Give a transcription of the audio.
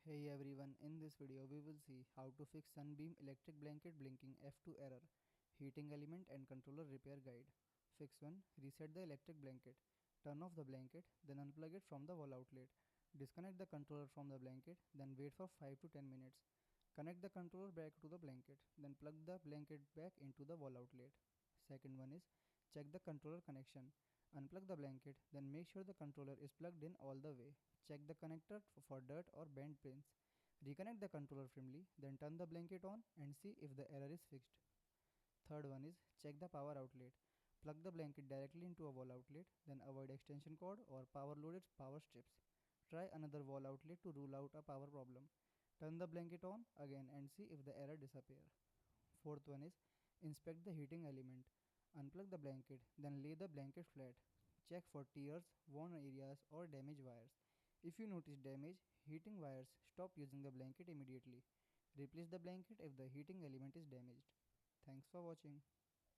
Hey everyone, in this video we will see how to fix Sunbeam electric blanket blinking F2 error, heating element and controller repair guide. Fix 1. Reset the electric blanket. Turn off the blanket, then unplug it from the wall outlet. Disconnect the controller from the blanket, then wait for 5 to 10 minutes. Connect the controller back to the blanket, then plug the blanket back into the wall outlet. Second one is check the controller connection. Unplug the blanket, then make sure the controller is plugged in all the way. Check the connector for dirt or bent pins. Reconnect the controller firmly, then turn the blanket on and see if the error is fixed. Third one is check the power outlet. Plug the blanket directly into a wall outlet, then avoid extension cord or power loaded power strips. Try another wall outlet to rule out a power problem. Turn the blanket on again and see if the error disappears. Fourth one is inspect the heating element. Unplug the blanket, then lay the blanket flat. Check for tears, worn areas, or damaged wires. If you notice damage, heating wires, stop using the blanket immediately. Replace the blanket if the heating element is damaged. Thanks for watching.